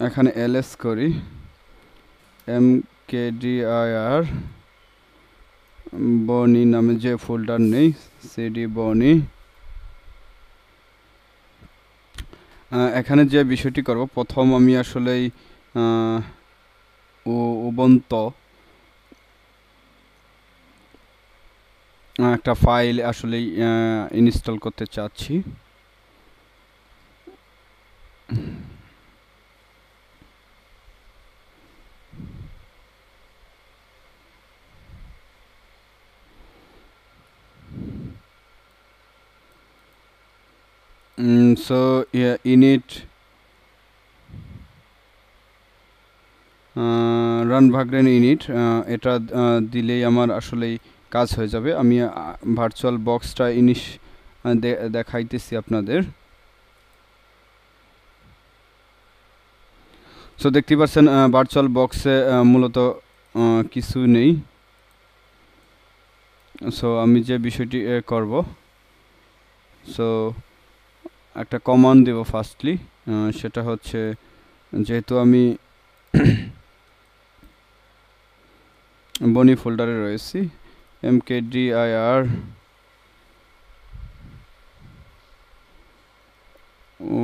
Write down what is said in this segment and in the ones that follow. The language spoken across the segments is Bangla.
এখানে ls করি mkdir বনি নামে যে ফোল্ডার নেই cd বনি এখানে যে বিষয়টি করব প্রথম আমি আসলেই উবুন্টু একটা ফাইল আসলেই ইনস্টল করতে চাচ্ছি so yeah, init run Vagrant init এটা দিলেই আমার আসলেই কাজ হয়ে যাবে আমি ভার্চুয়াল বক্সটা দেখাইতেছি আপনাদের সো দেখতে পাচ্ছেন ভার্চুয়াল বক্সে মূলত কিছু নেই সো আমি যে বিষয়টি করব সো একটা কমান্ড দেব ফার্স্টলি সেটা হচ্ছে যেহেতু আমি বনি ফোল্ডারে রয়েছি mkdir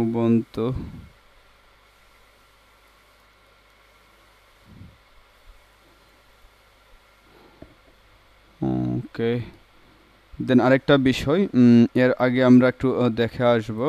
ubuntu ওকে দেন আরেকটা বিষয় এর আগে আমরা একটু দেখে আসব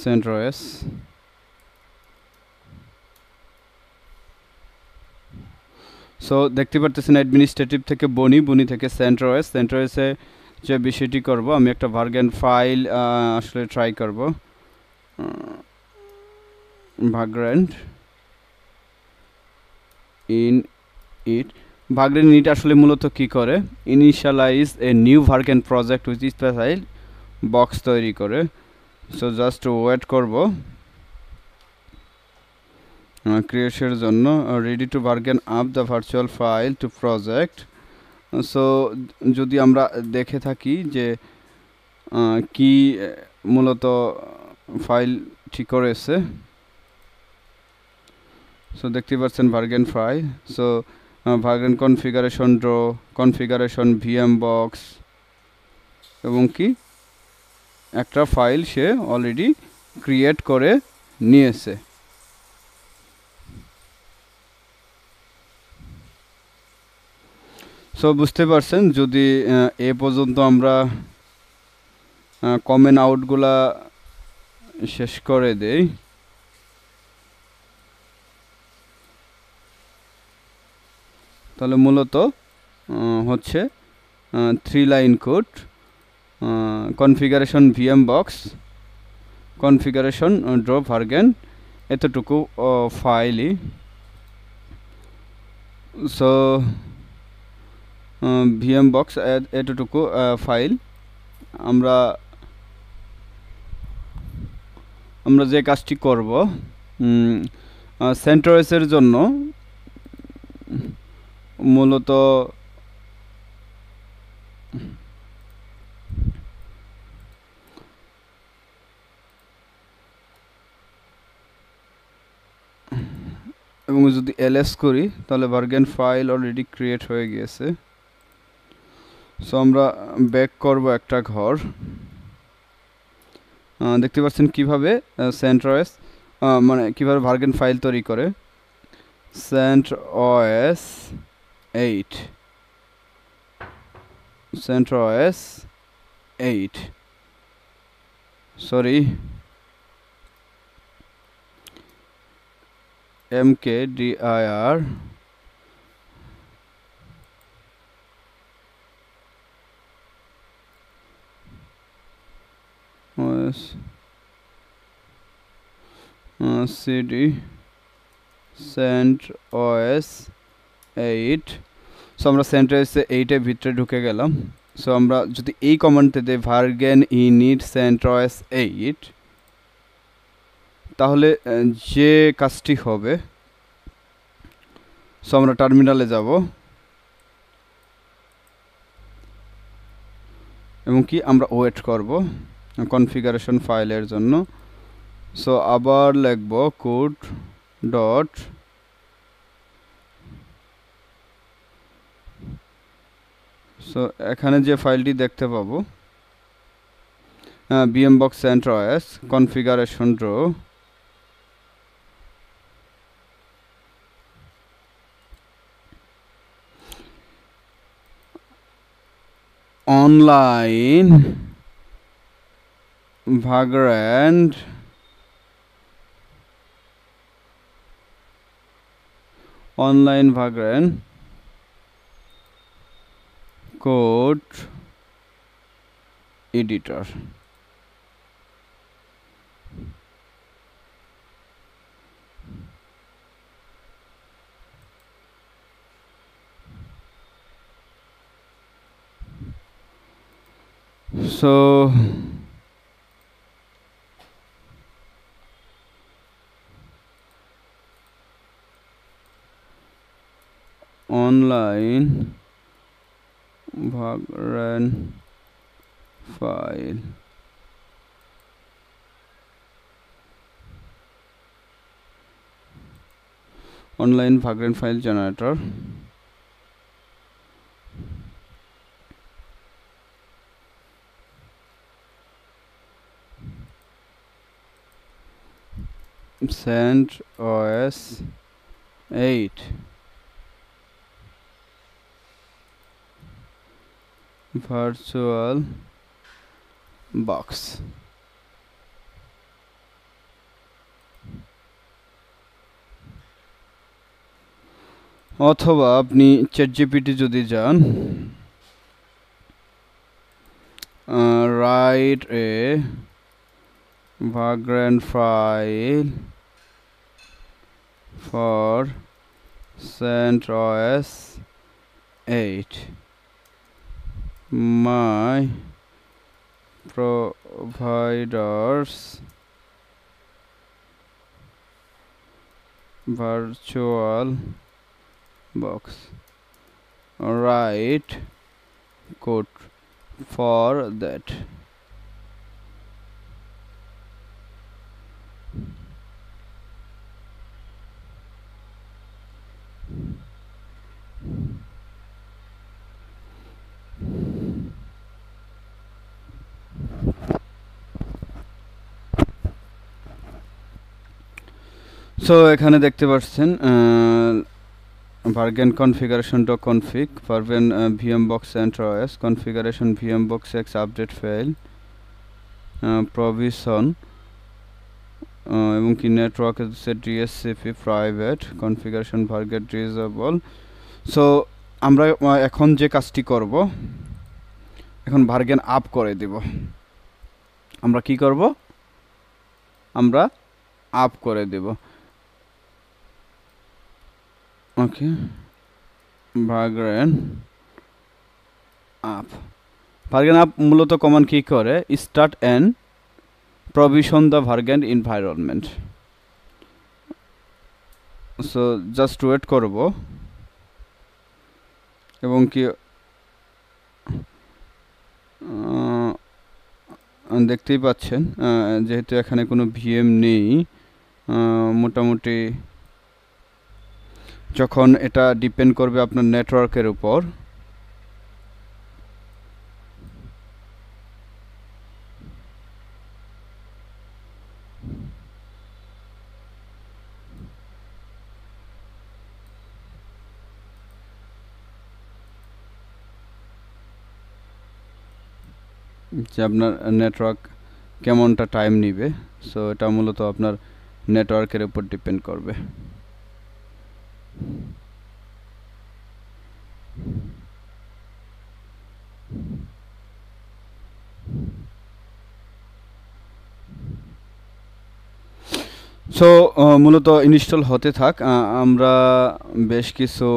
CentOS সো দেখতে পারতেছেন অ্যাডমিনিস্ট্রেটিভ থেকে বনি থেকে CentOS-এ যে বিষয়টি করব আমি একটা ভার্গেন ফাইল আসলে ট্রাই করব ভাগ্রেন্ট ইট আসলে মূলত কি করে ইনিশিয়ালাইজ এ নিউ ভার্গেন প্রজেক্ট উইথ স্পেশাল বক্স তৈরি করে সো জাস্ট ওয়েট করব ক্রিয়েশনের জন্য রেডি টু ভার্গেন up the virtual file to project so যদি আমরা দেখে থাকি যে কি মূলত ফাইল ঠিক করেছে সো দেখতে পাচ্ছেন ভার্গেন file so ভার্গেন configuration draw configuration VM box এবং কি একটা ফাইল সে অলরেডি ক্রিয়েট করে নিয়েছে সো বুঝতে পারছেন যদি এ পর্যন্ত আমরা কমেন্ট আউটগুলা শেষ করে দেই তাহলে মূলত হচ্ছে 3 line code configuration VM box configuration draw ভার্গেন এতটুকু ফাইলই সো ভিএম বক্স এতটুকু ফাইল আমরা যে কাজটি করব CentOS-এর জন্য মূলত এবং যদি ls করি তাহলে ভার্গেন ফাইল অলরেডি ক্রিয়েট হয়ে গিয়েছে সো আমরা ব্যাক করব একটা ঘর দেখতে পাচ্ছেন কিভাবে CentOS মানে কিভাবে ভার্গেন ফাইল তৈরি করে CentOS 8 sorry mkdir os cd CentOS 8 so আমরা CentOS 8 এর ভিতরে ঢুকে গেলাম সো আমরা যদি এই কমান্ডে দেই vargen init CentOS 8 তাহলে যে কাজটি হবে সো আমরা টার্মিনালে যাব এবং কি আমরা ওয়েট করব কনফিগারেশন ফাইলের জন্য সো আবার লিখব কোড ডট সো এখানে যে ফাইলটি দেখতে পাবো VMbox CentOS configuration row online vagrant code editor so online vagrant file online vagrant file generator CentOS 8 virtual box অথবা আপনি ChatGPT যদি যান write a vagrant file for CentOS 8 my providers virtual box write code for that so এখানে দেখতে পাচ্ছেন vargen configuration.config vargen VMbox CentOS configuration VMbox X update fail provision এবং কি network set DSCP private configuration vargen disable so আমরা এখন যে কাজটি করব এখন vargen আপ করে দেব আমরা কি করব আমরা আপ করে দেব ওকে vargen আপ মূলত কমান্ড কি করে start and provision the vargen environment so just wait করব এবং কি দেখতেই পাচ্ছেন যেহেতু এখানে কোনো VM নেই মোটামুটি যখন এটা ডিপেন্ড করবে আপনার নেটওয়ার্কের উপর যে আপনার নেটওয়ার্ক কেমনটা টাইম নেবে সো এটা মূলত আপনার নেটওয়ার্কের উপর ডিপেন্ড করবে সো মূলত ইনস্টল হতে থাক, আমরা বেশ কিছু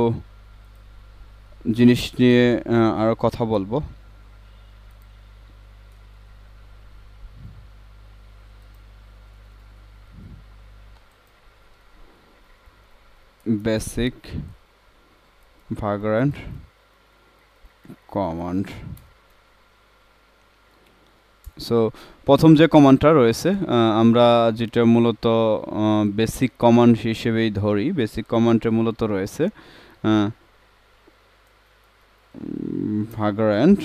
জিনিস নিয়ে আরও কথা বলবো। Basic ভাগ্রান্ট command. সো প্রথম যে কমান্ডটা রয়েছে, আমরা যেটা মূলত বেসিক কমান্ড হিসেবেই ধরি, বেসিক কমান্ডে মূলত রয়েছে ভাগ্রান্ট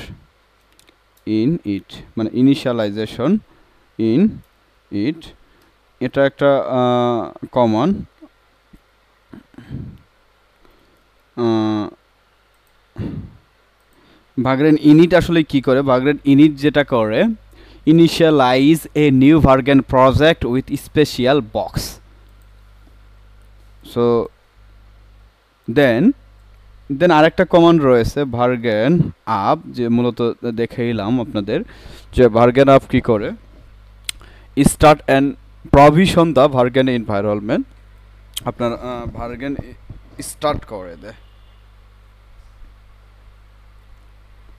ইন ইট, মানে ইনিশিয়ালাইজেশন ইন ইট। এটা একটা কমান্ড। ভাগ্রান্ট ইনিট আসলে কি করে? ভাগ্রান্ট ইনিট যেটা করে, ইনিশিয়ালাইজ এ নিউ ভার্গেন project with special box. So then আরেকটা কমান্ড রয়েছে ভার্গেন আপ, যে মূলত দেখাইলাম আপনাদের যে ভার্গেন আপ কি করে, স্টার্ট অ্যান্ড প্রভিশন দ্য ভার্গেন এনভায়রনমেন্ট। আপনার ভার্গেন স্টার্ট করে দেয়,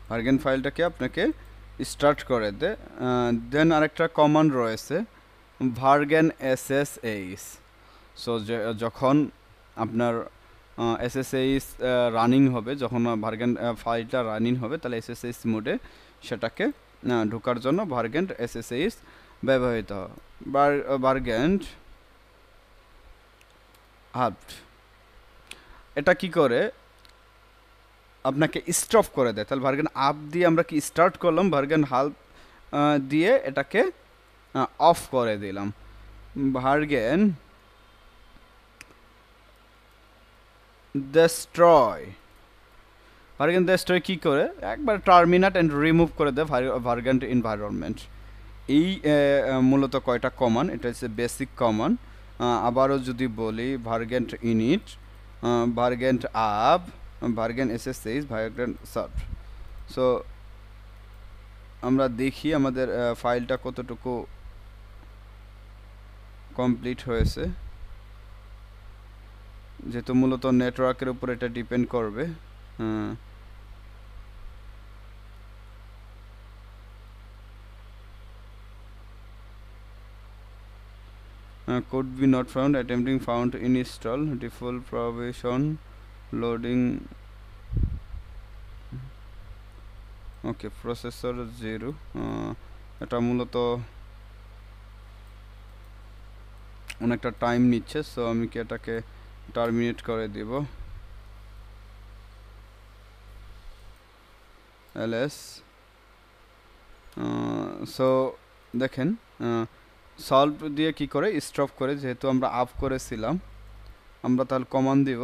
ভার্গেন ফাইলটাকে আপনাকে স্টার্ট করে দেয়। দেন আরেকটা কমান্ড রয়েছে ভার্গেন এসএসএইচ। সো যখন আপনার এসএসএইচ রানিং হবে, যখন ভার্গেন ফাইলটা রানিং হবে, তাহলে এসএসএইচ মোডে সেটাকে ঢোকার জন্য ভার্গেন এসএসএইচ ব্যবহৃত হয়। ভার্গেন হাব এটা কি করে, আপনাকে স্টপ করে দেয়। তাহলে ভার্গেন আপ দিয়ে আমরা কি স্টার্ট করলাম, ভার্গেন হাল্প দিয়ে এটাকে অফ করে দিলাম। ভার্গেন ডেস্ট্রয়, ভার্গেন ডেস্ট্রয় কি করে, একবার টার্মিনেট অ্যান্ড রিমুভ করে দেয় ভার্গেন এনভায়রনমেন্ট। এই মূলত কয়টা কমান্ড, এটা হচ্ছে বেসিক কমান্ড। আবারও যদি বলি, ভার্গেন init, ভার্গেন up, ভার্গেন SSH, ভার্গেন serve. So আমরা দেখি আমাদের ফাইলটা কতটুকু কমপ্লিট হয়েছে, যেহেতু মূলত নেটওয়ার্কের উপর এটা ডিপেন্ড করবে। could be not found, attempting found to install, default provision, loading, okay processor 0। এটা মূলত অনেকটা টাইম নিচ্ছে, সো আমি কি এটাকে টার্মিনেট করে দিব। ls সো দেখেন সলভ দিয়ে কি করে স্টপ করে, যেহেতু আমরা আপ করেছিলাম, আমরা তাহলে কমান্ড দিব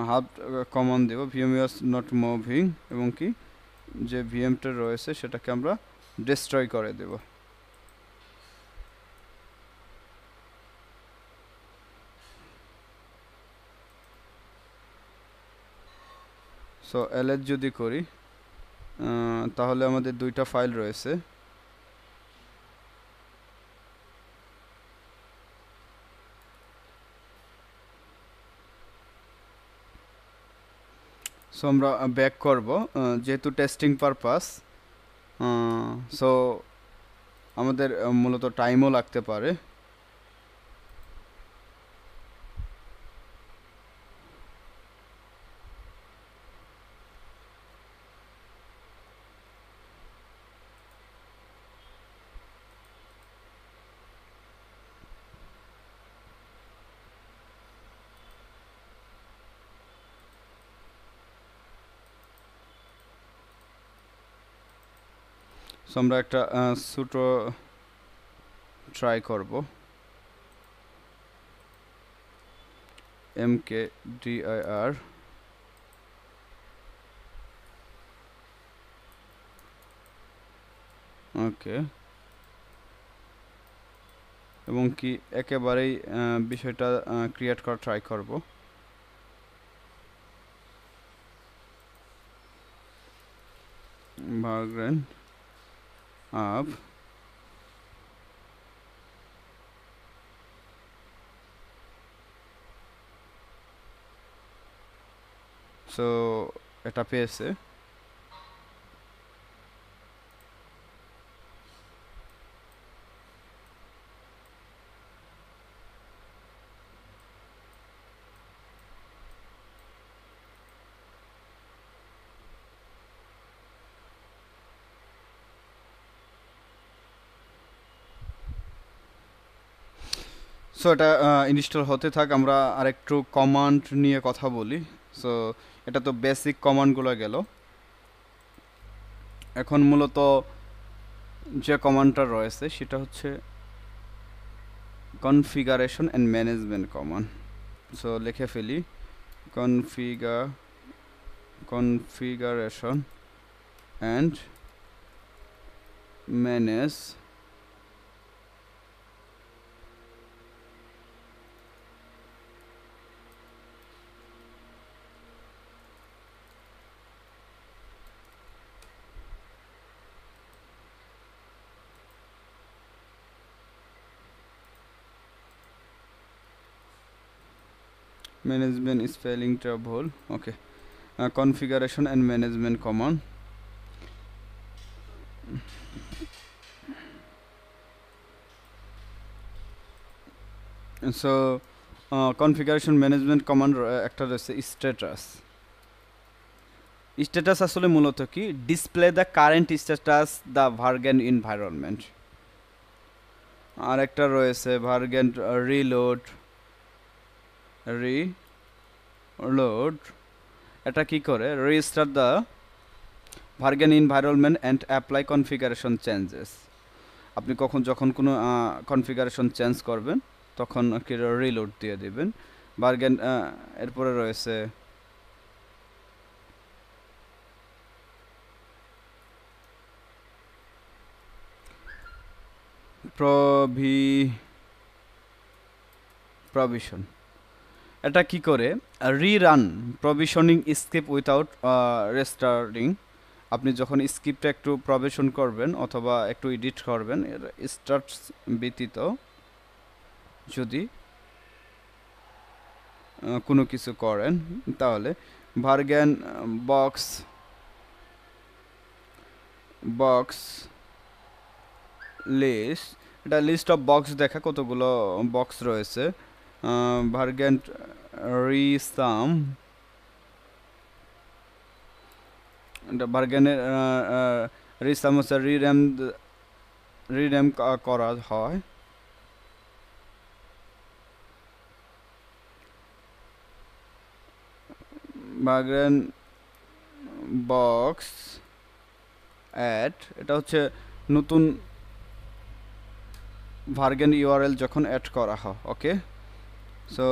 হাফ কমান্ড দেব ভিএম ইজ নট মুভিং, এবং কি যে ভিএমটা রয়েছে সেটাকে আমরা ডিস্ট্রয় করে দেব। সো এলএস যদি করি, তাহলে আমাদের দুইটা ফাইল রয়েছে। সো আমরা ব্যাক করব, যেহেতু টেস্টিং পারপাস, সো আমাদের মূলত টাইমও লাগতে পারে। সো আমরা একটা সুটো ট্রাই করব, mkdir ওকে, এবং কি একেবারেই বিষয়টা ক্রিয়েট করা ট্রাই করব। ভার্গেন আপ সো এটা পেয়েছে। সো এটা ইনস্টল হতে থাক, আমরা আরেকটু কমান্ড নিয়ে কথা বলি। সো এটা তো বেসিক কমান্ডগুলো গেল। এখন মূলত যে কমান্ডটা রয়েছে সেটা হচ্ছে configuration and management command. So লিখে ফেলি configuration and manage management spelling trouble. Okay, configuration and management command. So configuration management command একটা রয়েছে স্ট্যাটাস। স্ট্যাটাস আসলে মূলত কি, display the current status the ভার্গেন এনভায়রনমেন্ট। আর একটা রয়েছে ভার্গেন রিলোড। এটা কি করে, রিস্টার্ট দ্য ভার্গেন environment and apply configuration changes. আপনি যখন কোনো কনফিগারেশন চেঞ্জ করবেন তখন কি রিলোড দিয়ে দিবেন। ভার্গেন এরপরে রয়েছে প্রভিশন। এটা কি করে, রিরান প্রভিশনিং স্কিপ উইথাউট রেস্টার্টিং। আপনি যখন স্কিপটা একটু প্রভিশন করবেন অথবা একটু এডিট করবেন, স্টার্ট ব্যতীত যদি কোনো কিছু করেন, তাহলে ভার্গেন বক্স লিস্ট, এটা লিস্ট অফ বক্স দেখা কতগুলো বক্স রয়েছে। ভার্গেন রিসাম, এটা ভার্গেনের রিসাম হচ্ছে রির্যাম করা হয়। ভার্গেন বক্স অ্যাড, এটা হচ্ছে নতুন ভার্গেন ইউআরএল যখন অ্যাড করা হয়। ওকে, সো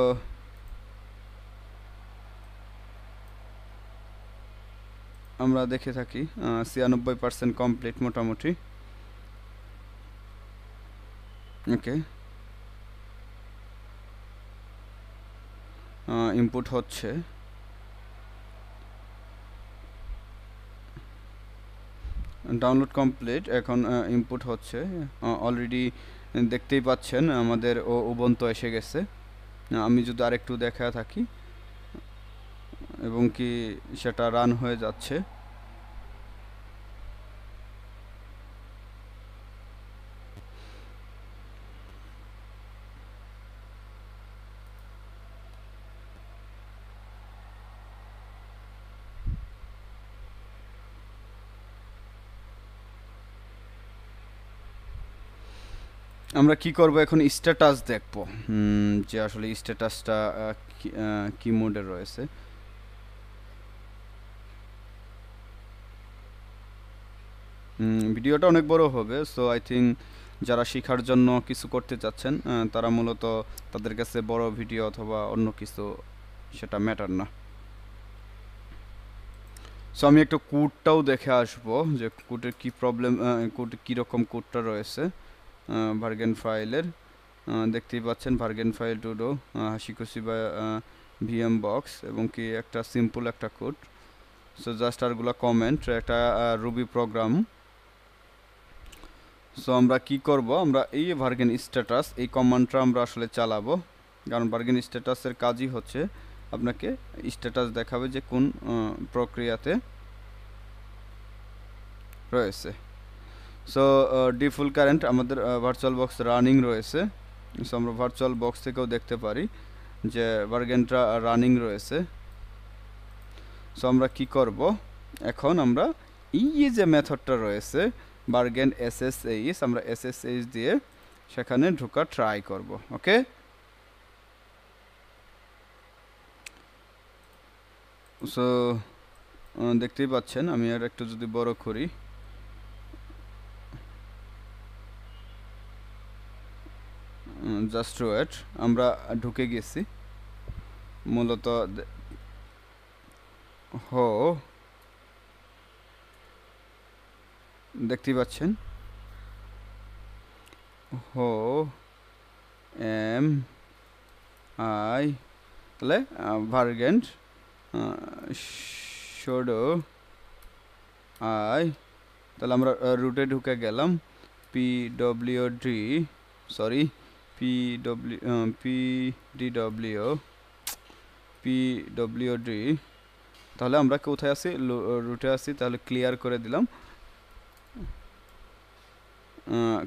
আমরা দেখে থাকি 96% কমপ্লিট মোটামুটি। ওকে, ইনপুট হচ্ছে। ডাউনলোড কমপ্লিট, এখন ইনপুট হচ্ছে। অলরেডি দেখতেই পাচ্ছেন আমাদের উবুন্টু এসে গেছে। আমি যদি আরেকটু দেখা থাকি এবং কি সেটা রান হয়ে যাচ্ছে। আমরা কি করব এখন, স্ট্যাটাস দেখব যে আসলে স্ট্যাটাসটা কি মোডে রয়েছে। ভিডিওটা অনেক বড় হবে, সো আই থিঙ্ক যারা শেখার জন্য কিছু করতে চাচ্ছেন তারা মূলত তাদের কাছে বড় ভিডিও অথবা অন্য কিছু সেটা ম্যাটার না। সো আমি একটা কোডটাও দেখে আসবো যে কোডের কি প্রবলেম, কোডে কীরকম কোডটা রয়েছে ভার্গেন ফাইলের। দেখতেই পাচ্ছেন ভার্গেন ফাইল টু ডো হাসিকুশি বা ভিএম বক্স এবং কি একটা সিম্পল একটা কোড। সো জাস্ট আরগুলো কমেন্ট, একটা রুবি প্রোগ্রাম। সো আমরা কি করব, আমরা এই ভার্গেন স্ট্যাটাস এই কমান্ডটা আমরা আসলে চালাবো, কারণ ভার্গেন স্ট্যাটাসের কাজই হচ্ছে আপনাকে স্ট্যাটাস দেখাবে যে কোন প্রক্রিয়াতে রয়েছে। সো ডিফল্ট কারেন্ট আমাদের ভার্চুয়াল বক্স রানিং রয়েছে। সো আমরা ভার্চুয়াল বক্স থেকেও দেখতে পারি যে বার্গেনটা রানিং রয়েছে। সো আমরা কি করব, এখন আমরা এই যে মেথডটা রয়েছে বার্গেন এসএসএইচ, আমরা এসএসএইচ দিয়ে সেখানে ঢোকা ট্রাই করব। ওকে, সো দেখতেই পাচ্ছেন, আমি আর একটু যদি বড় করি, জাস্ট ওয়েট, আমরা ঢুকে গেছি মূলত। হো দেখতেই পাচ্ছেন, হো এম আই, তাহলে ভার্গেন্ট শোডো আই, তাহলে আমরা রুটে ঢুকে গেলাম, পিডব্লিউডি, সরি পিডব্লিউডি, তাহলে আমরা কোথায় আছি, রুটে আছি, তাহলে ক্লিয়ার করে দিলাম,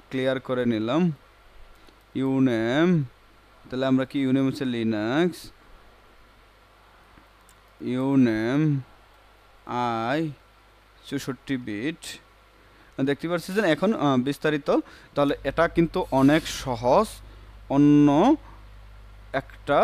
ক্লিয়ার করে নিলাম। ইউনেম, তাহলে আমরা কি ইউনেম হচ্ছে লিনাক্স, ইউনেম আই 64 বিট। দেখতে পাচ্ছেন এখন বিস্তারিত। তাহলে এটা কিন্তু অনেক সহজ, অন্য একটা